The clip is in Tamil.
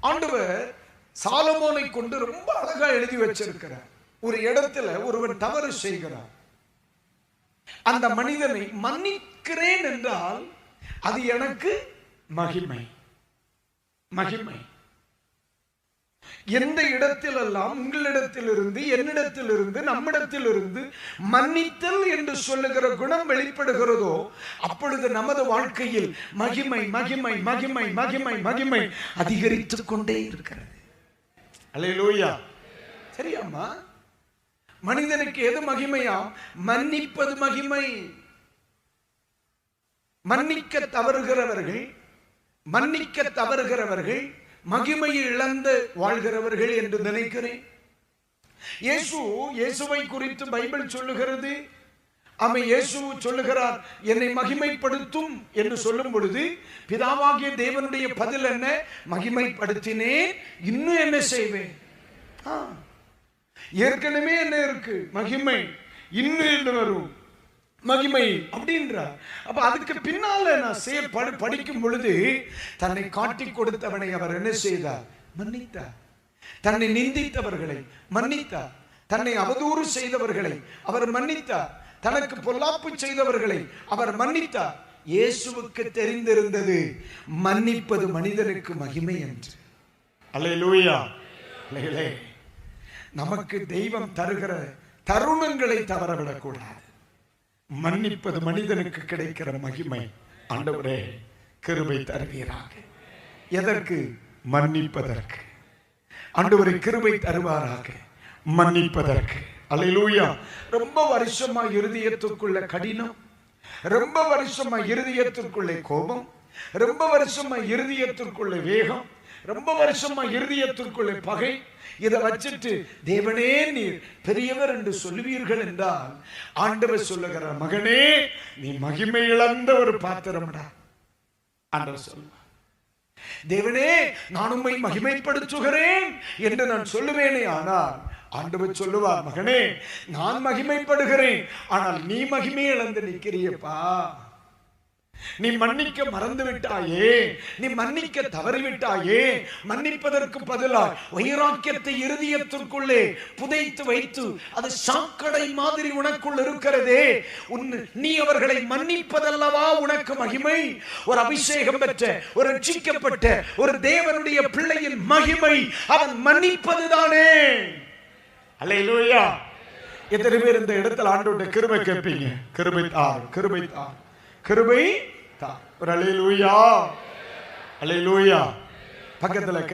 ஆண்டவர் சாலமோனை கொண்டு ரொம்ப அழகா எழுதி வச்சிருக்கிறார். ஒரு இடத்துல ஒருவன் தவறு செய்கிறார், அந்த மனிதனை மன்னிக்கிறேன் என்றால் அது எனக்கு மகிமை. மகிமை எந்த இடத்திலெல்லாம் உங்களிடத்திலிருந்து, என்னிடத்திலிருந்து, நம்மிடத்திலிருந்து மன்னித்தல் என்று சொல்லுகிற குணம் வெளிப்படுகிறதோ அப்பொழுது நமது வாழ்க்கையில் மகிமை மகிமை மகிமை மகிமை மகிமை அதிகரித்துக் கொண்டே இருக்கிறது. அல்லேலூயா. சரியாம்மா? மனிதனுக்கு எது மகிமையா? மன்னிப்பது மகிமை. மன்னிக்க தவறுகிறவர்கள் மகிமையை இழந்து வாழ்கிறவர்கள் என்று நினைக்கிறேன். இயேசுவை குறித்து பைபிள் சொல்லுகிறது. இயேசு சொல்லுகிறார், என்னை மகிமைப்படுத்தும் என்று சொல்லும் பொழுது பிதாவாகிய தேவனுடைய பதில் என்ன? மகிமைப்படுத்தினேன், இன்னும் என்ன செய்வேன்? ஏற்கனவே என்ன இருக்கு? மகிமை. இன்னும் என்ன வரும்? மகிமை அப்படின்றார். அப்ப அதுக்கு பின்னால நான் படிக்கும் பொழுது தன்னை காட்டி கொடுத்தவனை அவர் என்ன செய்தார்? மன்னித்தார். தன்னை நிந்தித்தவர்களை மன்னித்தார். தன்னை அவதூறு செய்தவர்களை அவர் மன்னித்தார். தனக்கு பொல்லாப்பு செய்தவர்களை அவர் மன்னித்தார். இயேசுவுக்கு தெரிந்திருந்தது மன்னிப்பது மனிதனுக்கு மகிமை என்று. அல்லேலூயா. நமக்கு தெய்வம் தருகிற தருணங்களை தவறவிடக்கூடாது. மன்னிப்பது மனிதனுக்கு கிடைக்கிற மகிமை. ஆண்டவரே கிருபை தருவீராக. எதற்கு? மன்னிப்பதற்கு. ஆண்டவரே கிருபை தருவாராக மன்னிப்பதற்கு. அல்லேலூயா. ரொம்ப வருஷமா இருதயத்திற்குள்ள கடினம், ரொம்ப வருஷமா இருதயத்திற்குள்ளே கோபம், ரொம்ப வருஷமா இருதயத்திற்குள்ள வேகம், ரொம்ப வருஷமா இருதயத்திற்குள்ளே பகை, இதை வச்சுட்டு தேவனே நீர் பெரியவர் என்று சொல்லுவீர்கள் என்றால் ஆண்டவர் சொல்லுகிற, மகனே நீ மகிமை இழந்த ஒரு பாத்திரம்டா. ஆண்டவர் சொல்லுவார், தேவனே நான் உம்மை மகிமைப்படுத்துகிறேன் என்று நான் சொல்லுவேனே. ஆனால் ஆண்டவர் சொல்லுவார், மகனே நான் மகிமைப்படுகிறேன், ஆனால் நீ மகிமை இழந்து நிற்கிறியப்பா. நீ மன்னிக்க மறந்து விட்டாயே, நீ மன்னிக்க தவறிவிட்டாயே. மன்னிப்பதற்கு பதிலாக வைராக்கியத்தை இருதயத்திற்குள்ளே புதைத்து வைத்து அது சாக்கடை மாதிரி உனக்குள் இருக்கிறதே. நீ அவர்களை மன்னிப்பதல்லவா உனக்கு மகிமை? ஒரு அபிஷேகம் பெற்ற, ஒரு ரட்சிக்கப்பட்ட ஒரு தேவனுடைய பிள்ளையின் மகிமை அவன் மன்னிப்பதுதானே. அல்லேலூயா. எத்தனை பேர் இந்த இடத்துல ஆண்டவருடைய கிருபை கேட்பீங்க? கிருபை தார், கிருபை தார், கிருபை தார். ஒரு அல்லேலூயா. அல்லேலூயா. பக்கத்துல